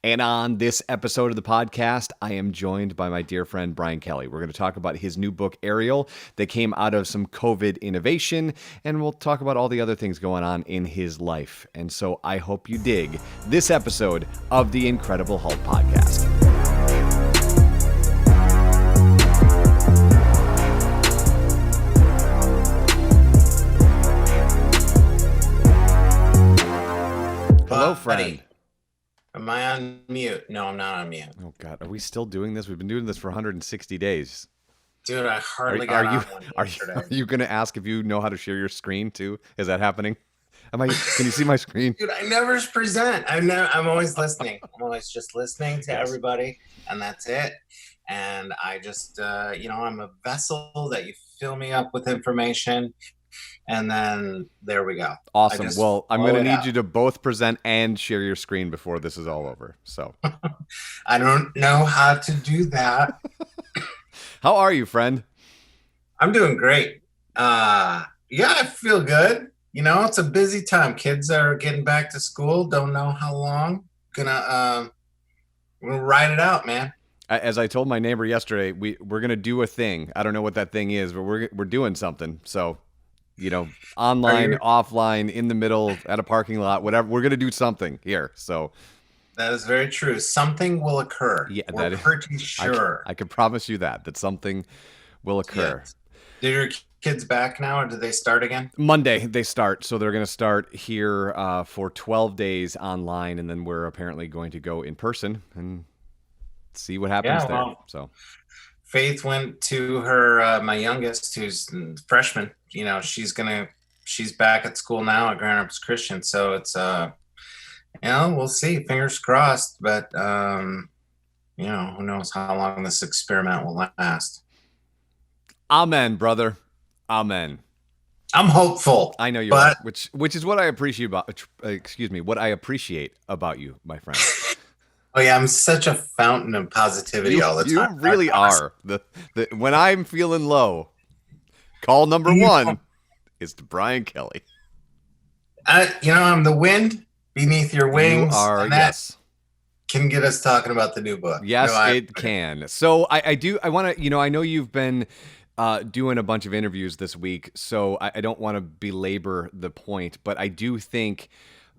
And on this episode of the podcast, I am joined by my dear friend Brian Kelly. We're going to talk about his new book, Ariel, that came out of some COVID innovation, and we'll talk about all the other things going on in his life. And so I hope you dig this episode of the Incredible Hult podcast. Hello, friend. Buddy, am I on mute? No, I'm not on mute. Oh, God. Are we still doing this? We've been doing this for 160 days. Dude, I hardly got on one yesterday. Are you going to ask if you know how to share your screen, too? Is that happening? Can you see my screen? Dude, I never present. I'm always listening. I'm always just listening to everybody, and that's it. And I just, I'm a vessel that you fill me up with information. And then there we go. Awesome. Well, I'm going to need you to both present and share your screen before this is all over. So I don't know how to do that. How are you, friend? I'm doing great. I feel good. You know, it's a busy time. Kids are getting back to school. Don't know how long. We're gonna ride it out, man. As I told my neighbor yesterday, we're going to do a thing. I don't know what that thing is, but we're doing something. So, online, offline, in the middle, at a parking lot, whatever. We're going to do something here. So that is very true. Something will occur. Yeah, we're pretty sure. I can promise you that something will occur. Yes. Did your kids back now, or did they start again? Monday they start. So they're going to start here for 12 days online, and then we're apparently going to go in person and see what happens there. So Faith went to her, my youngest, who's a freshman. She's back at school now at Grand Rapids Christian. So it's, we'll see. Fingers crossed. But, who knows how long this experiment will last. Amen, brother. Amen. I'm hopeful. I know you are, which is what I appreciate about you, my friend. Oh yeah, I'm such a fountain of positivity all the time. You really are. When I'm feeling low, call number one is to Brian Kelly. I'm the wind beneath your wings. You are, and that can get us talking about the new book. Yes, it can. So I want to, I know you've been doing a bunch of interviews this week, so I don't want to belabor the point, but I do think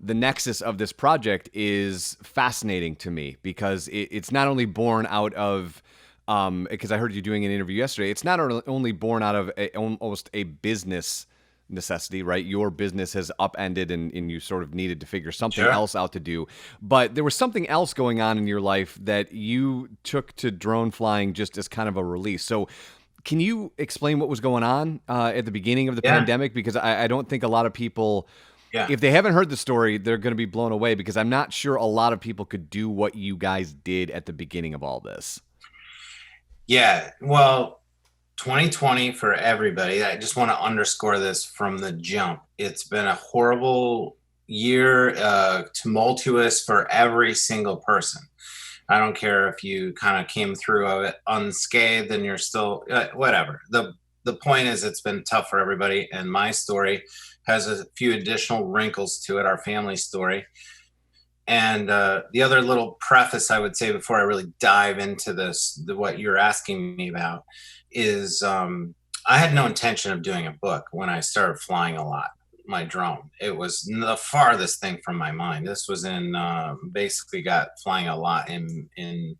the nexus of this project is fascinating to me because it's not only born out of, because I heard you doing an interview yesterday, it's not only born out of almost a business necessity, right? Your business has upended and you sort of needed to figure something else out to do. But there was something else going on in your life that you took to drone flying just as kind of a release. So can you explain what was going on at the beginning of the pandemic? Because I don't think a lot of people... Yeah. If they haven't heard the story, they're going to be blown away because I'm not sure a lot of people could do what you guys did at the beginning of all this. Yeah, well, 2020 for everybody. I just want to underscore this from the jump. It's been a horrible year, tumultuous for every single person. I don't care if you kind of came through of it unscathed and you're still whatever. The point is it's been tough for everybody, and my story has a few additional wrinkles to it, our family story. And the other little preface I would say before I really dive into what you're asking me about is I had no intention of doing a book when I started flying a lot, my drone. It was the farthest thing from my mind. This was basically got flying a lot in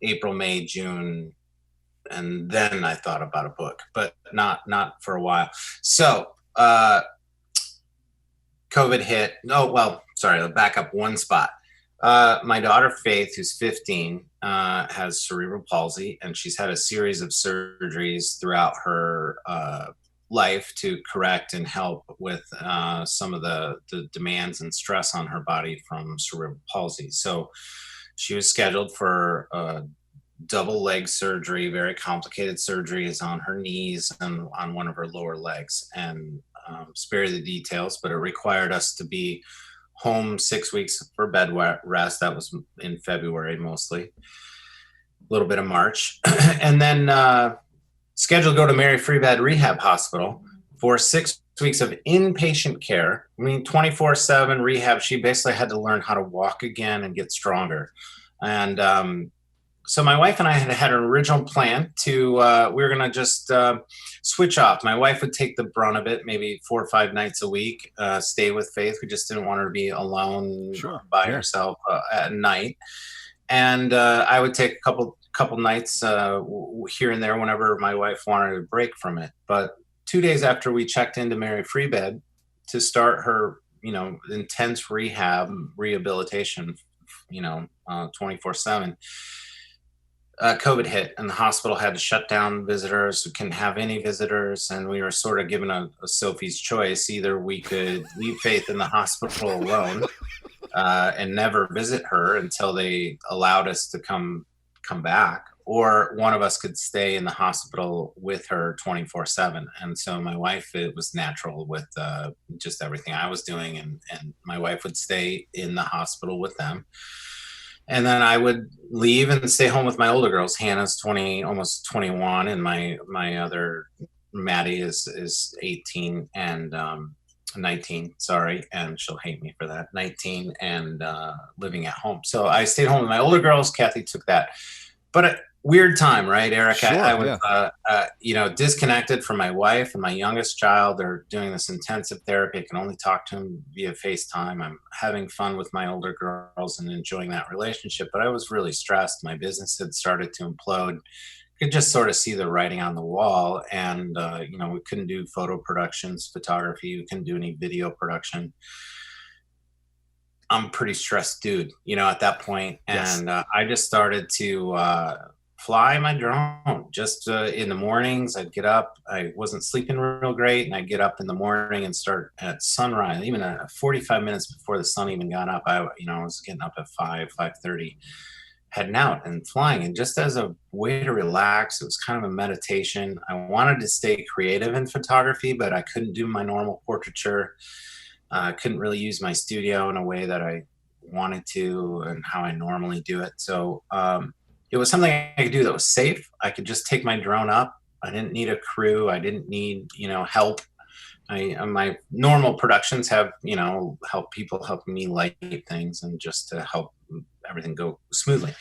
April, May, June, and then I thought about a book, but not for a while. So COVID hit. I'll back up one spot. My daughter, Faith, who's 15, has cerebral palsy, and she's had a series of surgeries throughout her life to correct and help with some of the demands and stress on her body from cerebral palsy. So she was scheduled for double leg surgery, very complicated surgeries on her knees and on one of her lower legs. And spare the details, but it required us to be home 6 weeks for bed rest. That was in February mostly, a little bit of March. And then scheduled to go to Mary Free Bed Rehab Hospital for 6 weeks of inpatient care. I mean, 24/7 rehab. She basically had to learn how to walk again and get stronger. And so my wife and I had an original plan to we were gonna just switch off. My wife would take the brunt of it, maybe 4 or 5 nights a week, stay with Faith. We just didn't want her to be alone Sure. by Yeah. herself at night, and I would take a couple nights here and there whenever my wife wanted a break from it. But 2 days after we checked into Mary Free Bed to start her, intense rehabilitation, 24/7, COVID hit, and the hospital had to shut down visitors. We couldn't have any visitors, and we were sort of given a Sophie's choice. Either we could leave Faith in the hospital alone and never visit her until they allowed us to come back, or one of us could stay in the hospital with her 24/7. And so my wife, it was natural with just everything I was doing, and my wife would stay in the hospital with them, and then I would leave and stay home with my older girls. Hannah's 20, almost 21, and my other Maddie is 18 and 19, sorry, and she'll hate me for that. 19 and living at home. So I stayed home with my older girls. Kathy took that, but a weird time, right, Eric? I Sure. was, Yeah. disconnected from my wife and my youngest child. They're doing this intensive therapy. I can only talk to them via FaceTime. I'm having fun with my older girls and enjoying that relationship, but I was really stressed. My business had started to implode. Could just sort of see the writing on the wall, and we couldn't do photo productions, photography. We couldn't do any video production. I'm a pretty stressed dude, at that point, Yes. and I just started to fly my drone. Just in the mornings, I'd get up. I wasn't sleeping real great, and I'd get up in the morning and start at sunrise, even 45 minutes before the sun even got up. I was getting up at 5:30, heading out and flying, and just as a way to relax. It was kind of a meditation. I wanted to stay creative in photography, but I couldn't do my normal portraiture. I couldn't really use my studio in a way that I wanted to and how I normally do it. So it was something I could do that was safe. I could just take my drone up. I didn't need a crew. I didn't need, help. My normal productions have, help people helping me light things and just to help everything go smoothly.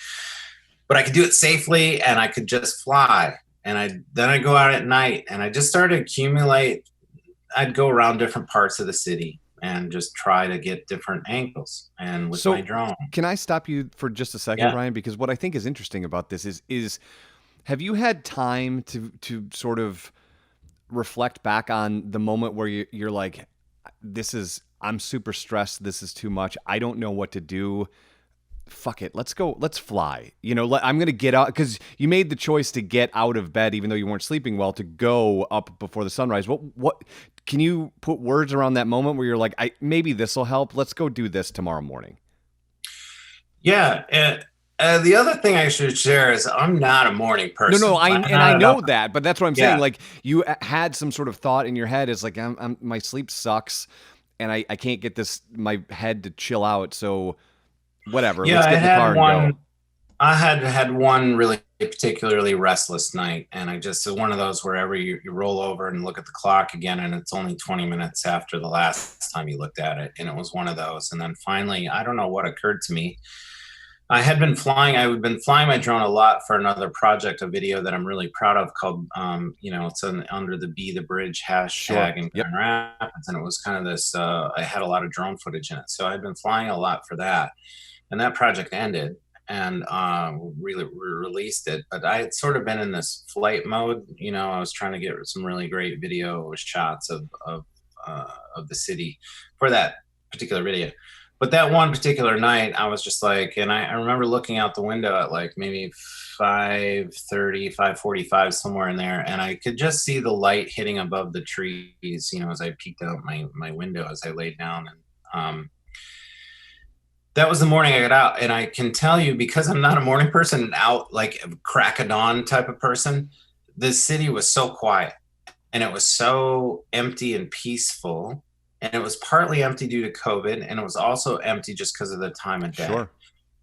But I could do it safely, and I could just fly. And I'd go out at night, and I just started to accumulate. I'd go around different parts of the city and just try to get different angles, and with my So, drone. can I stop you for just a second, Yeah. Brian? Because what I think is interesting about this is have you had time to sort of reflect back on the moment where you're like, this is I'm super stressed. This is too much. I don't know what to do. Fuck it. Let's go. Let's fly. I'm going to get out because you made the choice to get out of bed, even though you weren't sleeping well, to go up before the sunrise. What can you put words around that moment where you're like, maybe this will help. Let's go do this tomorrow morning. Yeah. And the other thing I should share is I'm not a morning No, no, person. I I'm and I not at know all. that, but that's what I'm saying. Yeah. Like you had some sort of thought in your head. It's like my sleep sucks, and I can't get my head to chill out. So whatever, Yeah. let's get in the car and go. I had one really particularly restless night, and I just one of those wherever you roll over and look at the clock again, and it's only 20 minutes after the last time you looked at it, and it was one of those. And then finally, I don't know what occurred to me. I had been flying. I had been flying my drone a lot for another project, a video that I'm really proud of called, it's under the Be the Bridge Sure. hashtag in Yep. Grand Rapids, and it was kind of this. I had a lot of drone footage in it, so I'd been flying a lot for that, and that project ended, and really released it. But I had sort of been in this flight mode. I was trying to get some really great video shots of the city for that particular video. But that one particular night, I was just like, and I remember looking out the window at like maybe 5:30, 5:45, somewhere in there, and I could just see the light hitting above the trees, as I peeked out my window as I laid down. And that was the morning I got out. And I can tell you, because I'm not a morning person and out like a crack of dawn type of person, the city was so quiet, and it was so empty and peaceful. And it was partly empty due to COVID, and it was also empty just because of the time of day. Sure.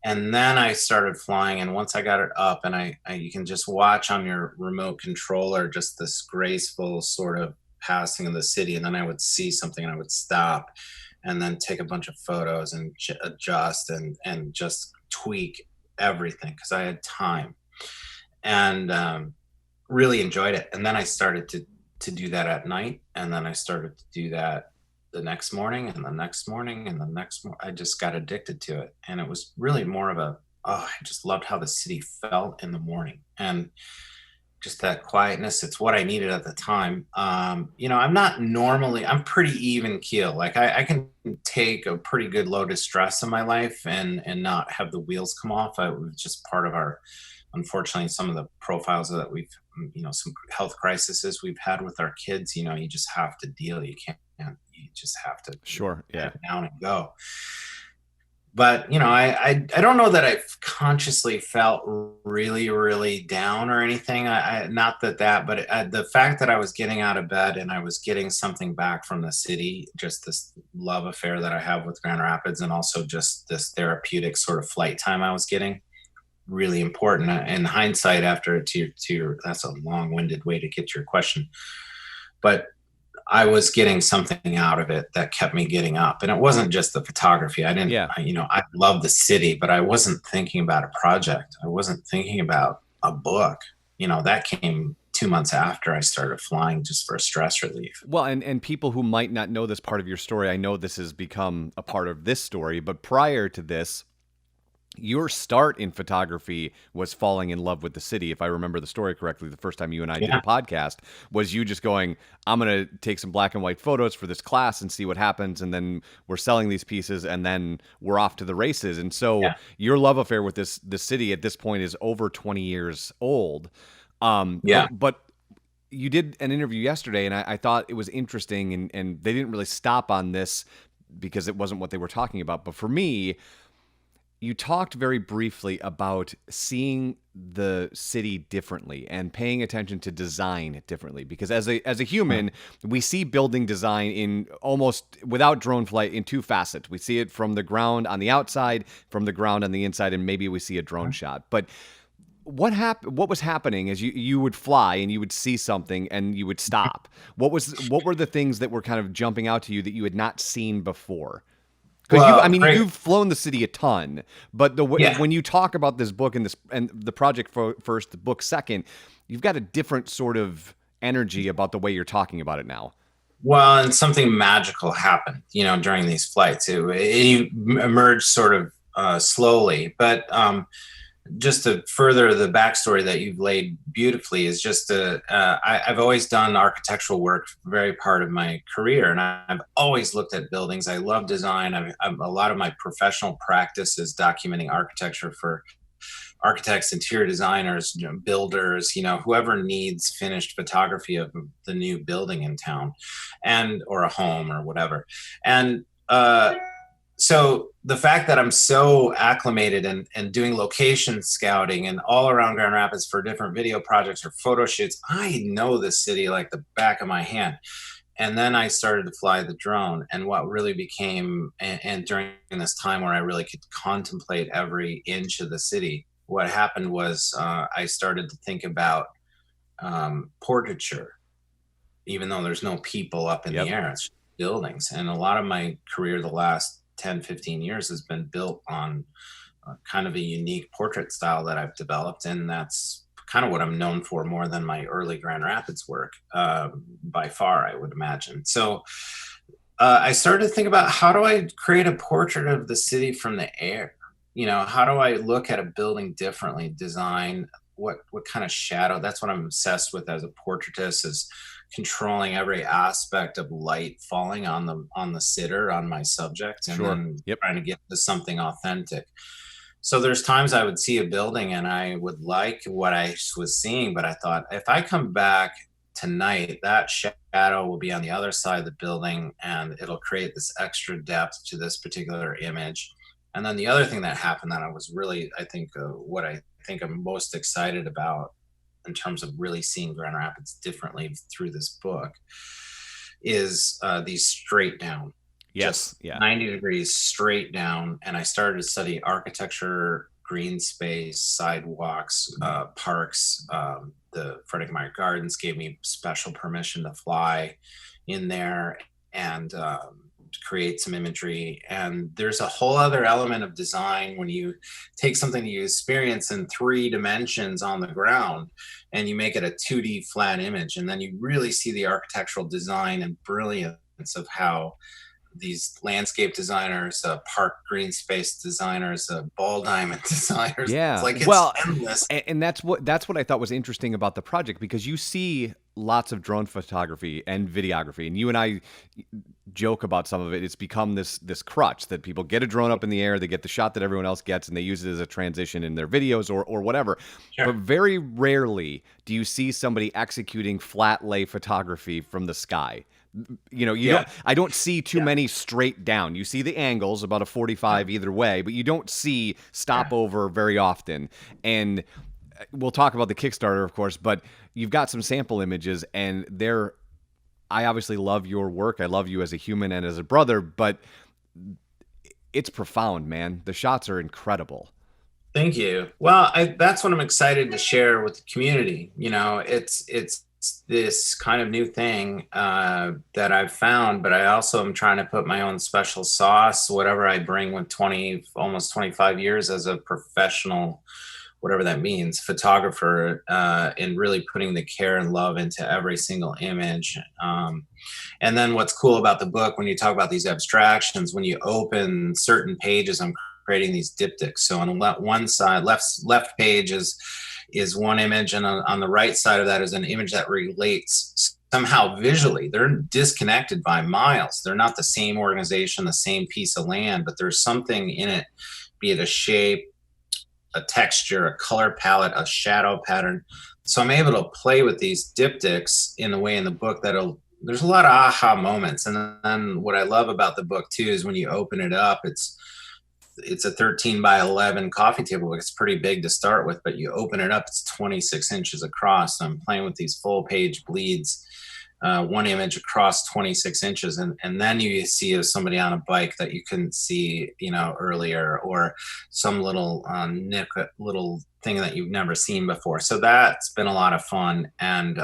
And then I started flying, and once I got it up, and you can just watch on your remote controller just this graceful sort of passing of the city. And then I would see something, and I would stop, and then take a bunch of photos and adjust and just tweak everything because I had time, and really enjoyed it. And then I started to do that at night, and then I started to do that the next morning, and the next morning, and the next I just got addicted to it, and it was really more of a, oh, I just loved how the city felt in the morning, and just that quietness. It's what I needed at the time. I'm not normally, I'm pretty even keel. Like I can take a pretty good load of stress in my life and not have the wheels come off. It was just part of our, unfortunately, some of the profiles that we've, some health crises we've had with our kids. You just have to deal. You can't, you just have to Sure. Yeah. head down and go. But I don't know that I've consciously felt really really down or anything. I not that, but the fact that I was getting out of bed and I was getting something back from the city, just this love affair that I have with Grand Rapids, and also just this therapeutic sort of flight time I was getting, really important. In hindsight, after that's a long-winded way to get to your question, but I was getting something out of it that kept me getting up. And it wasn't just the photography. I didn't, Yeah. I love the city, but I wasn't thinking about a project. I wasn't thinking about a book. That came 2 months after I started flying, just for stress relief. Well, and people who might not know this part of your story, I know this has become a part of this story, but prior to this, your start in photography was falling in love with the city. If I remember the story correctly, the first time you and I did a podcast was you just going, I'm going to take some black and white photos for this class and see what happens. And then we're selling these pieces and then we're off to the races. And so your love affair with this city at this point is over 20 years old. But you did an interview yesterday, and I thought it was interesting, and they didn't really stop on this because it wasn't what they were talking about. But for me, you talked very briefly about seeing the city differently and paying attention to design differently, because as a human, we see building design in almost without drone flight in two facets. We see it from the ground on the outside, from the ground on the inside, and maybe we see a drone shot. But what was happening as you would fly and you would see something and you would stop? What were the things that were kind of jumping out to you that you had not seen before? Because you've flown the city a ton, but when you talk about this book and the project first, the book second, you've got a different sort of energy about the way you're talking about it now. Well, and something magical happened, during these flights. It emerged sort of slowly, but just to further the backstory that you've laid beautifully is just I've always done architectural work, very part of my career, and I've always looked at buildings. I love design. A lot of my professional practice is documenting architecture for architects, interior designers, builders, whoever needs finished photography of the new building in town, or a home or whatever. And so the fact that I'm so acclimated and doing location scouting and all around Grand Rapids for different video projects or photo shoots, I know the city like the back of my hand. And then I started to fly the drone, and what really became, and during this time where I really could contemplate every inch of the city, what happened was I started to think about portraiture, even though there's no people up in the air, it's buildings. And a lot of my career, the last 10, 15 years, has been built on kind of a unique portrait style that I've developed. And that's kind of what I'm known for more than my early Grand Rapids work, by far, I would imagine. So I started to think about, how do I create a portrait of the city from the air? How do I look at a building differently, design, what kind of shadow? That's what I'm obsessed with as a portraitist, is controlling every aspect of light falling on the sitter, on my subject, and then trying to get to something authentic. So there's times I would see a building and I would like what I was seeing, but I thought, if I come back tonight, that shadow will be on the other side of the building and it'll create this extra depth to this particular image. And then the other thing that happened that I was really, I think, what I think I'm most excited about in terms of really seeing Grand Rapids differently through this book is these straight down, just 90 degrees straight down. And I started to study architecture, green space, sidewalks, parks. The Frederick Meyer Gardens gave me special permission to fly in there. And create some imagery. And there's a whole other element of design when you take something that you experience in 3 dimensions on the ground and you make it a 2D flat image. And then you really see the architectural design and brilliance of how these landscape designers, park green space designers, ball diamond designers. It's Yeah. like it's Well, endless. and that's what I thought was interesting about the project, because you see lots of drone photography and videography, and you and I joke about some of it. It's become this crutch that people get a drone up in the air, they get the shot that everyone else gets, and they use it as a transition in their videos or whatever. Sure. But very rarely do you see somebody executing flat lay photography from the sky. You know, you Yeah. don't. I don't see too many straight down. You see the angles, about a 45 either way, but you don't see stopover very often. And we'll talk about the Kickstarter, of course, but you've got some sample images, and they're. I obviously love your work. I love you as a human and as a brother, but it's profound, man. The shots are incredible. Thank you. Well, that's what I'm excited to share with the community. You know, it's this kind of new thing that I've found, but I also am trying to put my own special sauce, whatever I bring with almost 25 years as a professional, whatever that means, photographer, and really putting the care and love into every single image. And then what's cool about the book, when you talk about these abstractions, when you open certain pages, I'm creating these diptychs. So on one side, left page is one image, and on the right side of that is an image that relates somehow visually. They're disconnected by miles. They're not the same organization, the same piece of land, but there's something in it, be it a shape, a texture, a color palette, a shadow pattern. So I'm able to play with these diptychs in a way in the book there's a lot of aha moments. And then what I love about the book too is when you open it up, it's a 13 by 11 coffee table. It's pretty big to start with, but you open it up, it's 26 inches across. I'm playing with these full page bleeds, one image across 26 inches. And then you see somebody on a bike that you couldn't see, earlier, or some little little thing that you've never seen before. So that's been a lot of fun. And,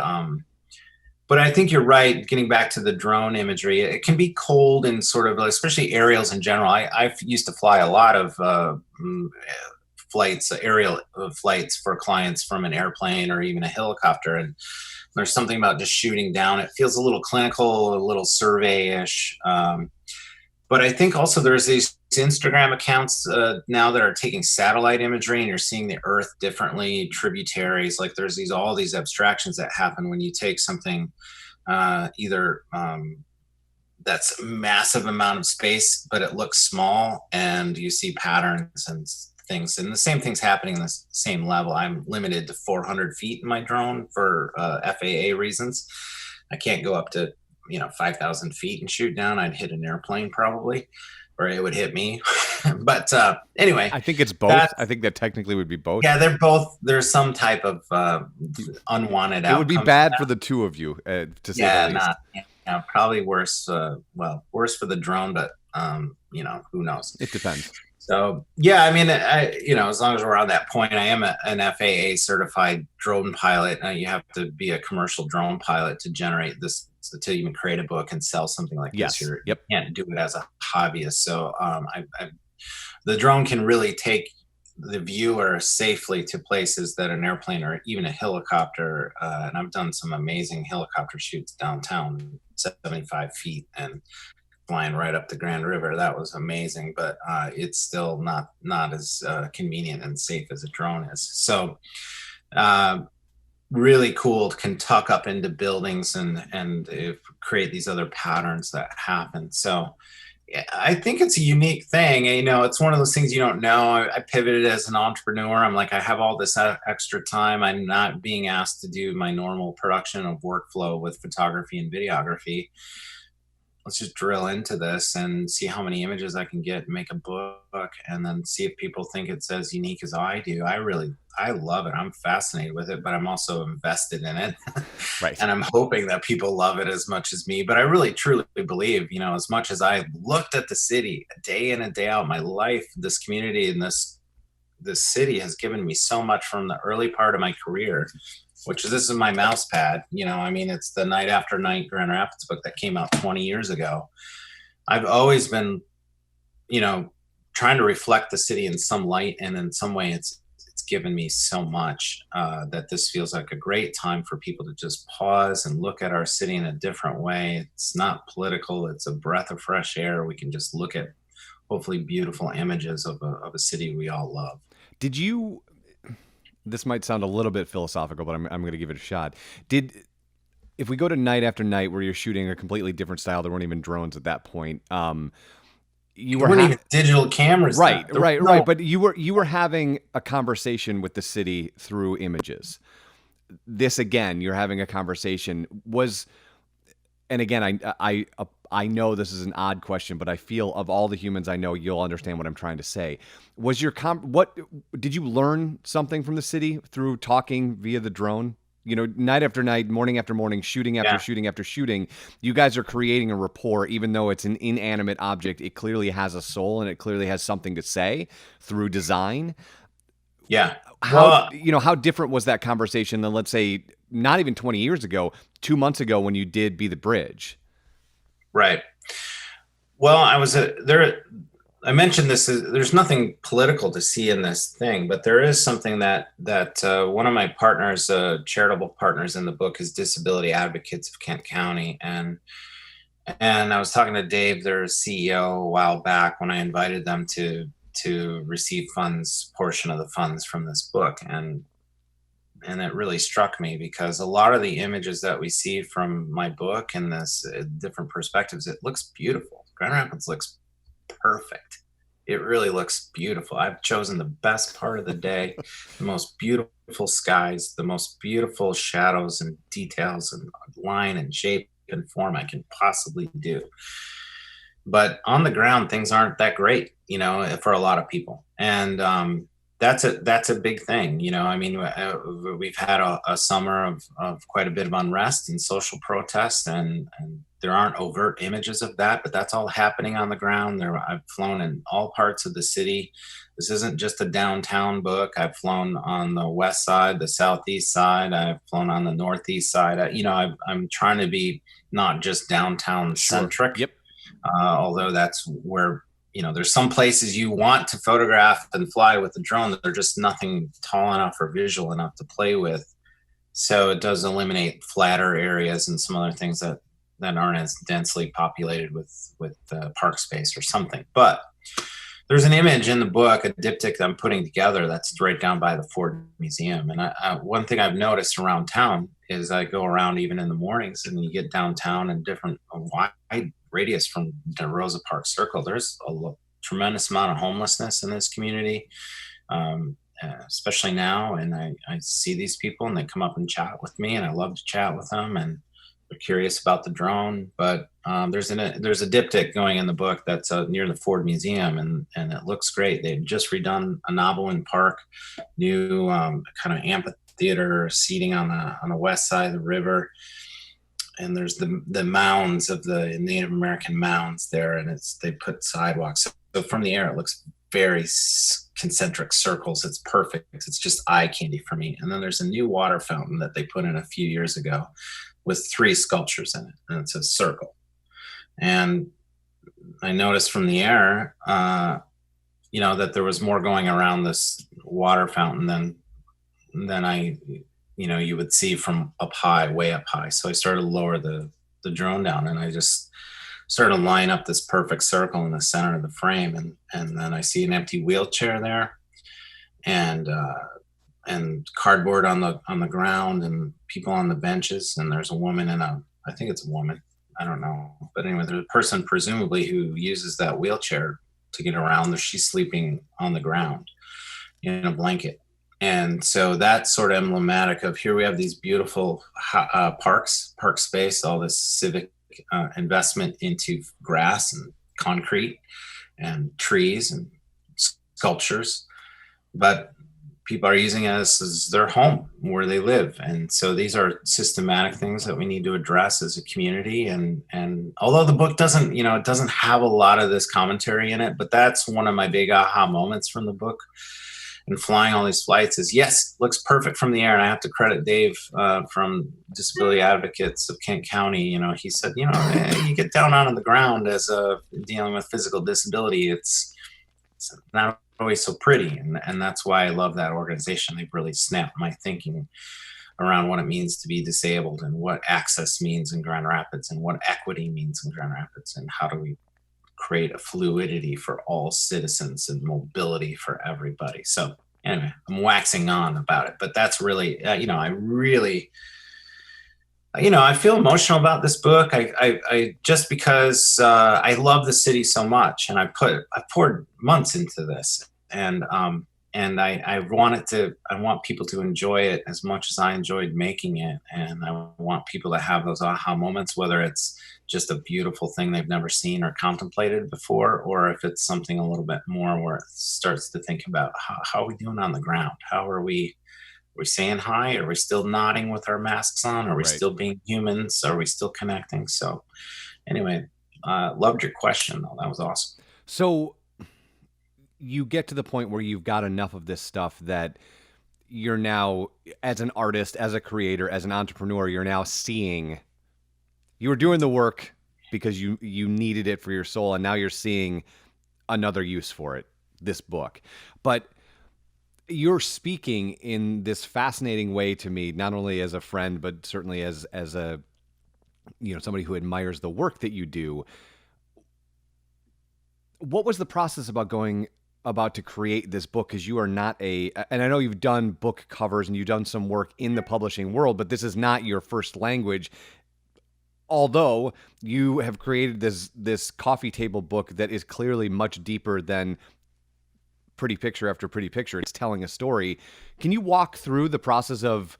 but I think you're right. Getting back to the drone imagery, it can be cold and sort of, especially aerials in general. I used to fly a lot of aerial flights for clients from an airplane or even a helicopter. And there's something about just shooting down. It feels a little clinical, a little survey-ish. But I think also there's these Instagram accounts now that are taking satellite imagery, and you're seeing the Earth differently, tributaries. Like there's all these abstractions that happen when you take something either that's a massive amount of space, but it looks small, and you see patterns and things. And the same thing's happening in the same level. I'm limited to 400 feet in my drone for FAA reasons. I can't go up to 5,000 feet and shoot down. I'd hit an airplane probably, or it would hit me. But anyway, I think it's both. I think that technically would be both. Yeah, they're both. There's some type of unwanted outcome. It would be bad for the two of you, to say the least. Probably worse. Worse for the drone, but who knows? It depends. So yeah, I mean, as long as we're on that point, I am an FAA certified drone pilot. You have to be a commercial drone pilot to generate this, to even create a book and sell something like this. You can't do it as a hobbyist. So the drone can really take the viewer safely to places that an airplane or even a helicopter, and I've done some amazing helicopter shoots downtown, 75 feet, and flying right up the Grand River. That was amazing, but it's still not as convenient and safe as a drone is. So really cool, can tuck up into buildings and create these other patterns that happen. So I think it's a unique thing. It's one of those things you don't know. I pivoted as an entrepreneur. I'm like, I have all this extra time. I'm not being asked to do my normal production of workflow with photography and videography. Let's just drill into this and see how many images I can get and make a book, and then see if people think it's as unique as I do. I love it. I'm fascinated with it, but I'm also invested in it. Right. And I'm hoping that people love it as much as me. But I really, truly believe, as much as I looked at the city day in and day out, my life, this community and this city has given me so much from the early part of my career, this is my mouse pad. It's the Night After Night Grand Rapids book that came out 20 years ago. I've always been, you know, trying to reflect the city in some light, and in some way, it's given me so much that this feels like a great time for people to just pause and look at our city in a different way. It's not political; it's a breath of fresh air. We can just look at hopefully beautiful images of a city we all love. Did you? This might sound a little bit philosophical, but I'm going to give it a shot. Did If we go to night after night where you're shooting a completely different style, there weren't even drones at that point. You There were weren't even digital cameras then. right, There was right, no. right. But you were having a conversation with the city through images. This again, you're having a conversation was, and again, I know this is an odd question, but I feel of all the humans I know, you'll understand what I'm trying to say. Was your what did you learn something from the city through talking via the drone? You know, night after night, morning after morning, shooting after Yeah, shooting after shooting, you guys are creating a rapport, even though it's an inanimate object. It clearly has a soul and it clearly has something to say through design. yeah. How, Well, how different was that conversation than, let's say, not even 20 years ago, 2 months ago when you did Be the Bridge? right. Well, I was there. I mentioned this. There's nothing political to see in this thing, but there is something that one of my partners, charitable partners in the book, is Disability Advocates of Kent County, and I was talking to Dave, their CEO, a while back when I invited them to receive funds, portion of the funds from this book, and it really struck me because a lot of the images that we see from my book and this different perspectives, it looks beautiful. Grand Rapids looks perfect. It really looks beautiful. I've chosen the best part of the day, the most beautiful skies, the most beautiful shadows and details and line and shape and form I can possibly do. But on the ground, things aren't that great, for a lot of people. And that's a big thing. I mean, we've had a summer of quite a bit of unrest and social protest, and there aren't overt images of that, but that's all happening on the ground. I've flown in all parts of the city. This isn't just a downtown book. I've flown on the west side, the southeast side. I've flown on the northeast side. I'm trying to be not just downtown Sure. centric, Yep. although that's where there's some places you want to photograph and fly with the drone that they're just nothing tall enough or visual enough to play with. So it does eliminate flatter areas and some other things that aren't as densely populated with park space or something. But there's an image in the book, a diptych that I'm putting together that's right down by the Ford Museum. And one thing I've noticed around town is I go around even in the mornings, and you get downtown and a wide radius from the Rosa Parks Circle. There's a tremendous amount of homelessness in this community, especially now. And I see these people and they come up and chat with me, and I love to chat with them. And they're curious about the drone. But there's a diptych going in the book that's near the Ford Museum, and it looks great. They've just redone a Novelin Park, new kind of amphitheater seating on the west side of the river, and there's the mounds of the Native American mounds there, and they put sidewalks. So from the air, it looks very concentric circles. It's perfect. It's just eye candy for me. And then there's a new water fountain that they put in a few years ago with 3 sculptures in it, and it's a circle. And I noticed from the air, that there was more going around this water fountain than you would see from up high, way up high. So I started to lower the drone down, and I just started to line up this perfect circle in the center of the frame, and then I see an empty wheelchair there, and cardboard on the ground, and people on the benches, and there's a woman I think it's a woman, I don't know, but anyway, there's a person presumably who uses that wheelchair to get around. She's sleeping on the ground in a blanket. And so that's sort of emblematic of, here we have these beautiful park space, all this civic investment into grass and concrete and trees and sculptures, but people are using it as their home where they live. And so these are systematic things that we need to address as a community. And although the book doesn't, it doesn't have a lot of this commentary in it, but that's one of my big aha moments from the book. and flying all these flights is, yes, looks perfect from the air. And I have to credit Dave from Disability Advocates of Kent County. He said, you get down on the ground as dealing with physical disability, it's not always so pretty. And that's why I love that organization. They've really snapped my thinking around what it means to be disabled and what access means in Grand Rapids and what equity means in Grand Rapids and how do we create a fluidity for all citizens and mobility for everybody. So anyway, I'm waxing on about it, but that's really, I feel emotional about this book. I just because I love the city so much, and I poured months into this, and I want people to enjoy it as much as I enjoyed making it, and I want people to have those aha moments, whether it's just a beautiful thing they've never seen or contemplated before, or if it's something a little bit more where it starts to think about how are we doing on the ground? How are we saying hi? Are we still nodding with our masks on? Are we still being humans? Are we still connecting? So anyway, loved your question though. That was awesome. So you get to the point where you've got enough of this stuff that you're now, as an artist, as a creator, as an entrepreneur, you're now seeing, you were doing the work because you needed it for your soul, and now you're seeing another use for it, this book. But you're speaking in this fascinating way to me, not only as a friend, but certainly as a, somebody who admires the work that you do. What was the process about to create this book? Because you are not and I know you've done book covers and you've done some work in the publishing world, but this is not your first language. Although you have created this coffee table book that is clearly much deeper than pretty picture after pretty picture. It's telling a story. Can you walk through the process of,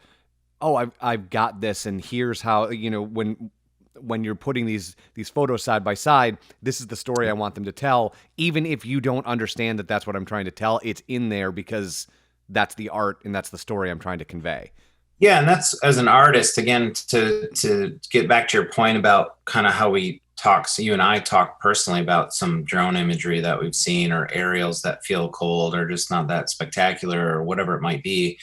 I've got this, and here's how, when you're putting these photos side by side, this is the story I want them to tell, even if you don't understand that that's what I'm trying to tell, it's in there because that's the art and that's the story I'm trying to convey. Yeah, and that's, as an artist, again, to get back to your point about kind of how we talk, so you and I talk personally about some drone imagery that we've seen, or aerials that feel cold or just not that spectacular, or whatever it might be.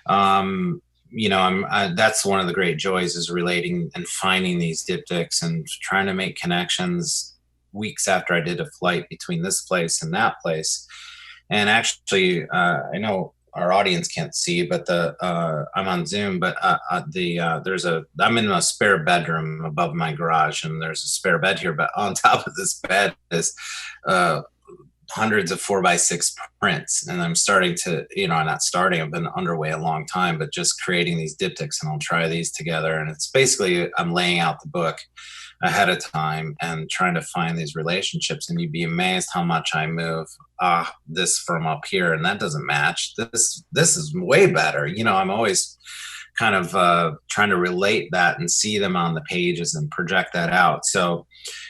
That's one of the great joys, is relating and finding these diptychs and trying to make connections weeks after I did a flight between this place and that place. And actually, I know our audience can't see, but I'm on Zoom, but I'm in a spare bedroom above my garage, and there's a spare bed here, but on top of this bed is hundreds of 4x6 prints. And I'm starting to, not starting, I've been underway a long time, but just creating these diptychs, and I'll try these together. And it's basically, I'm laying out the book ahead of time and trying to find these relationships, and you'd be amazed how much I move this from up here and that doesn't match, this is way better. I'm always kind of trying to relate that and see them on the pages and project that out. So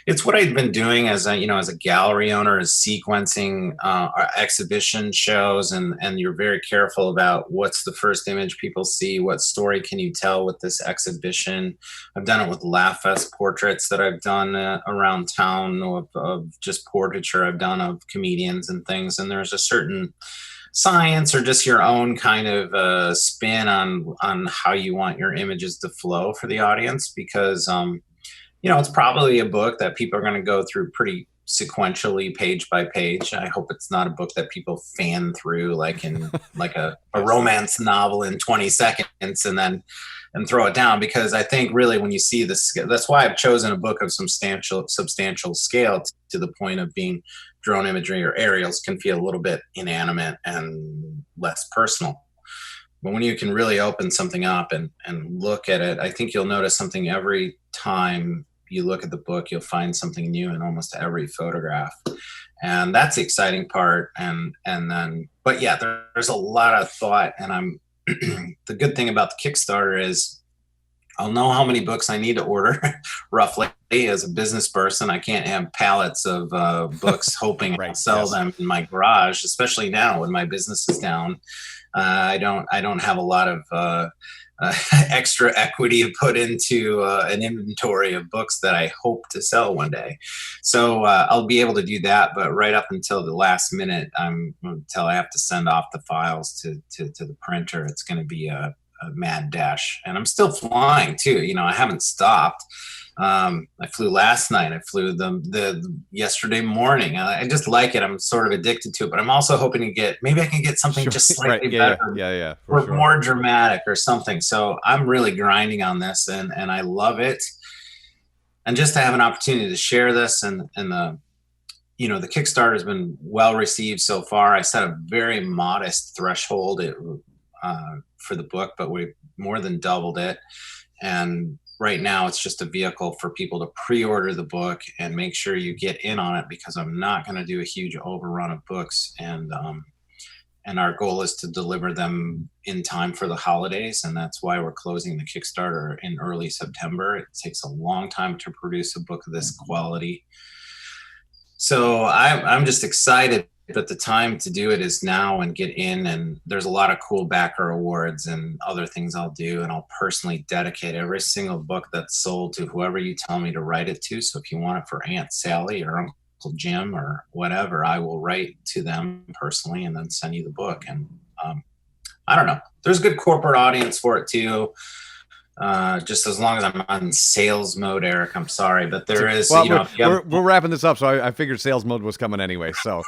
it's what I've been doing as a gallery owner, is sequencing our exhibition shows, and you're very careful about what's the first image people see, what story can you tell with this exhibition. I've done it with Laugh Fest portraits that I've done around town, of just portraiture I've done of comedians and things, and there's a certain science or just your own kind of spin on how you want your images to flow for the audience, because it's probably a book that people are going to go through pretty sequentially, page by page. I hope it's not a book that people fan through like in like a romance novel in 20 seconds and throw it down, because I think really when you see this, that's why I've chosen a book of substantial scale, to the point of being drone imagery or aerials can feel a little bit inanimate and less personal. But when you can really open something up and look at it, I think you'll notice something every time you look at the book. You'll find something new in almost every photograph. And that's the exciting part. But yeah, there's a lot of thought, and the good thing about the Kickstarter is I'll know how many books I need to order roughly. As a business person, I can't have pallets of books hoping I'll sell them in my garage, especially now when my business is down. I don't have a lot of extra equity to put into an inventory of books that I hope to sell one day. So I'll be able to do that, but right up until the last minute, until I have to send off the files to the printer, it's going to be a mad dash. And I'm still flying too. I haven't stopped. I flew last night. I flew the yesterday morning. I just like it. I'm sort of addicted to it, but I'm also hoping to maybe I can get something Sure. just Right. slightly Yeah. better Yeah. Yeah. Yeah. For or sure. more dramatic or something. So I'm really grinding on this, and I love it. And just to have an opportunity to share this, and the Kickstarter has been well received so far. I set a very modest threshold for the book, but we more than doubled it. And right now, it's just a vehicle for people to pre-order the book and make sure you get in on it, because I'm not going to do a huge overrun of books, and our goal is to deliver them in time for the holidays, and that's why we're closing the Kickstarter in early September. It takes a long time to produce a book of this quality, so I'm just excited. But the time to do it is now and get in. And there's a lot of cool backer awards and other things I'll do. And I'll personally dedicate every single book that's sold to whoever you tell me to write it to. So if you want it for Aunt Sally or Uncle Jim or whatever, I will write to them personally and then send you the book. And I don't know. There's a good corporate audience for it too. Just as long as I'm on sales mode, Eric, I'm sorry, but there is, Well, if you have, we're wrapping this up, so I figured sales mode was coming anyway. So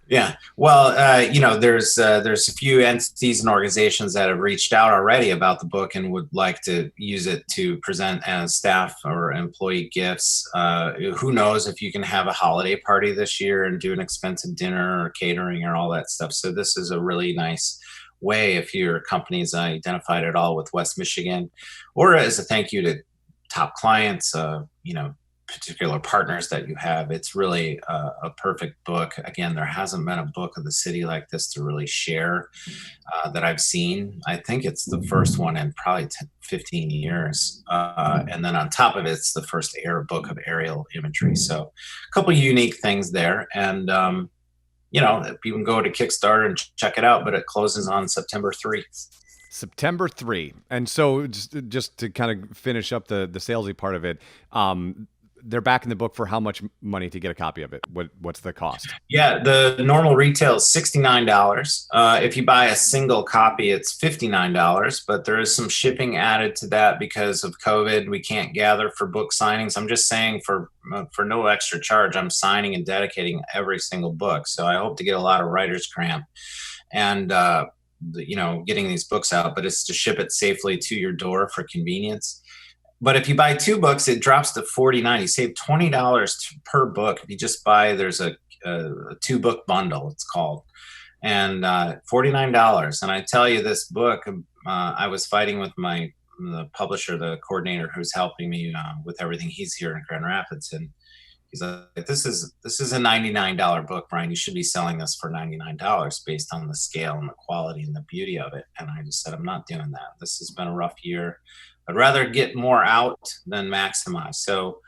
yeah. Well, there's a few entities and organizations that have reached out already about the book and would like to use it to present as staff or employee gifts. Who knows if you can have a holiday party this year and do an expensive dinner or catering or all that stuff. So this is a really nice way, if your company's identified at all with West Michigan, or as a thank you to top clients, particular partners that you have. It's really a perfect book. Again, there hasn't been a book of the city like this to really share that I've seen. I think it's the first one in probably 10, 15 years. And then on top of it, it's the first book of aerial imagery. So a couple unique things there. And, you can go to Kickstarter and check it out, but it closes on September 3. September 3. And so just to kind of finish up the salesy part of it, they're backing the book for how much money to get a copy of it? What's the cost? Yeah, the normal retail is $69. If you buy a single copy, it's $59, but there is some shipping added to that because of COVID. We can't gather for book signings. I'm just saying for no extra charge, I'm signing and dedicating every single book. So I hope to get a lot of writer's cramp and getting these books out, but it's to ship it safely to your door for convenience. But if you buy 2 books, it drops to $49. You save $20 per book. If you just buy, there's a 2-book bundle, it's called, and $49. And I tell you, this book, I was fighting with the publisher, the coordinator who's helping me with everything. He's here in Grand Rapids, and he's like, "This is a $99 book, Brian. You should be selling this for $99 based on the scale and the quality and the beauty of it." And I just said, "I'm not doing that. This has been a rough year. I'd rather get more out than maximize." So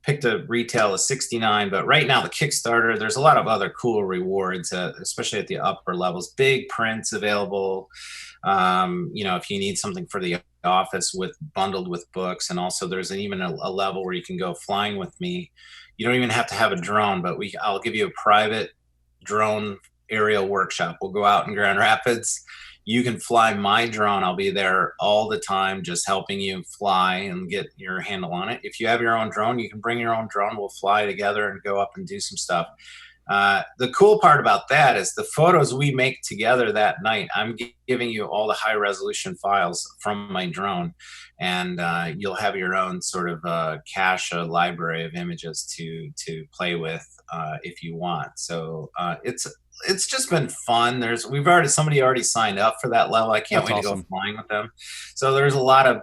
picked a retail of $69, but right now the Kickstarter, there's a lot of other cool rewards, especially at the upper levels, big prints available. If you need something for the office bundled with books, and also there's even a level where you can go flying with me. You don't even have to have a drone, but I'll give you a private drone aerial workshop. We'll go out in Grand Rapids. You can fly my drone. I'll be there all the time, just helping you fly and get your handle on it. If you have your own drone, you can bring your own drone. We'll fly together and go up and do some stuff. The cool part about that is the photos we make together that night. I'm giving you all the high resolution files from my drone, and you'll have your own sort of cache, a library of images to play with if you want. So it's just been fun. Somebody already signed up for that level. I can't That's wait awesome. to go flying with them. So there's a lot of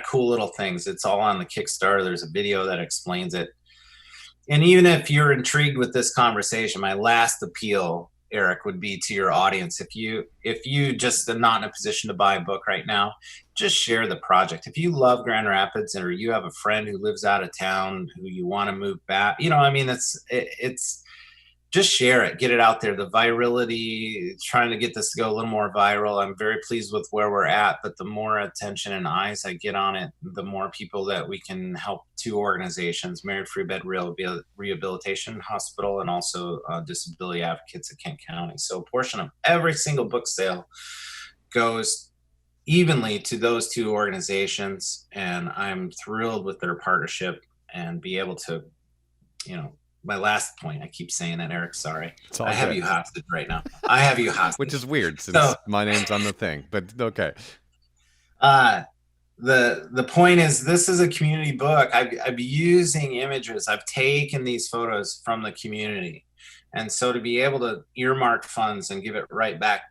cool little things. It's all on the Kickstarter. There's a video that explains it. And even if you're intrigued with this conversation, my last appeal, Eric, would be to your audience. If you just are not in a position to buy a book right now, just share the project. If you love Grand Rapids, or you have a friend who lives out of town who you want to move back, it's just share it, get it out there. The virality, trying to get this to go a little more viral. I'm very pleased with where we're at, but the more attention and eyes I get on it, the more people that we can help. Two organizations, Married Free Bed Rehabilitation Hospital and also Disability Advocates of Kent County. So a portion of every single book sale goes evenly to those two organizations, and I'm thrilled with their partnership and be able to, my last point, I keep saying that, Eric, sorry. It's all I have good. you hostage right now. I have you hostage. Which is weird since So, my name's on the thing, but okay. uh, the point is, this is a community book. I'm using images. I've taken these photos from the community. And so to be able to earmark funds and give it right back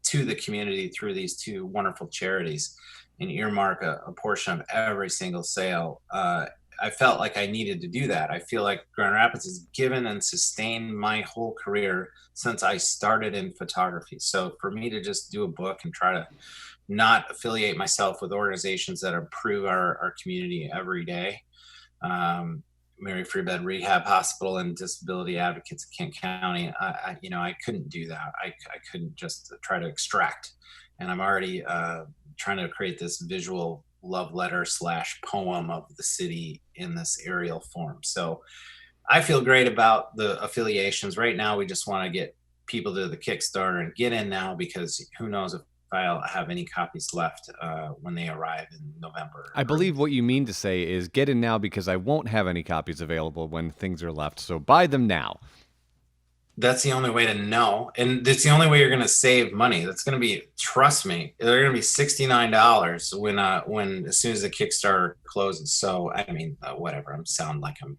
to the community through these two wonderful charities and earmark a portion of every single sale, I felt like I needed to do that. I feel like Grand Rapids has given and sustained my whole career since I started in photography. So for me to just do a book and try to not affiliate myself with organizations that improve our community every day, Mary Free Bed Rehab Hospital and Disability Advocates of Kent County, I couldn't do that. I couldn't just try to extract. And I'm already trying to create this visual love letter / poem of the city in this aerial form. So I feel great about the affiliations. Right now, we just want to get people to the Kickstarter and get in now, because who knows if I'll have any copies left when they arrive in November. I believe what you mean to say is get in now because I won't have any copies available when things are left. So buy them now. That's the only way to know. And it's the only way you're going to save money. That's going to be, trust me, they're going to be $69 when as soon as the Kickstarter closes. So, I mean, whatever, I'm sound like I'm,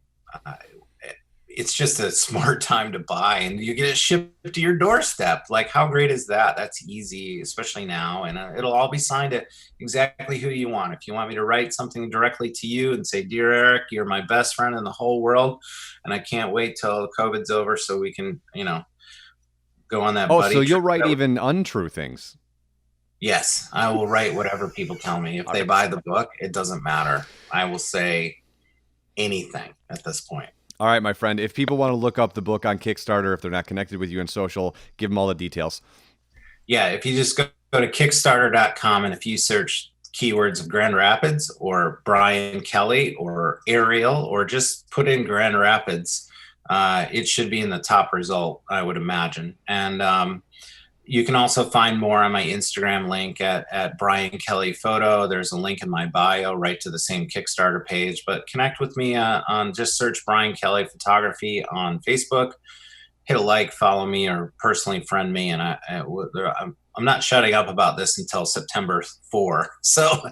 it's just a smart time to buy, and you get it shipped to your doorstep. Like, how great is that? That's easy, especially now. And it'll all be signed to exactly who you want. If you want me to write something directly to you and say, "Dear Eric, you're my best friend in the whole world, and I can't wait till COVID's over so we can, go on that buddy so you'll trip." write even untrue things. Yes, I will write whatever people tell me. If they buy the book, it doesn't matter. I will say anything at this point. All right, my friend. If people want to look up the book on Kickstarter, if they're not connected with you in social, give them all the details. Yeah, if you just go to Kickstarter.com, and if you search keywords of Grand Rapids or Brian Kelly or Ariel, or just put in Grand Rapids, it should be in the top result, I would imagine. And you can also find more on my Instagram link at Brian Kelly Photo. There's a link in my bio right to the same Kickstarter page. But connect with me on, just search Brian Kelly Photography on Facebook. Hit a like, follow me, or personally friend me. And I'm not shutting up about this until September 4. So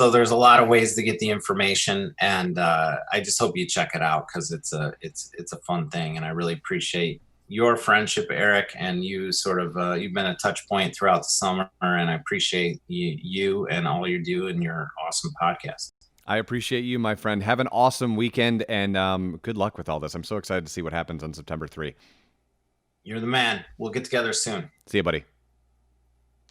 there's a lot of ways to get the information, and I just hope you check it out, because it's a fun thing, and I really appreciate your friendship, Eric, and you you've been a touch point throughout the summer, and I appreciate you and all you do in your awesome podcast. I appreciate you, my friend. Have an awesome weekend, and good luck with all this. I'm so excited to see what happens on September 3. You're the man. We'll get together soon. See you, buddy.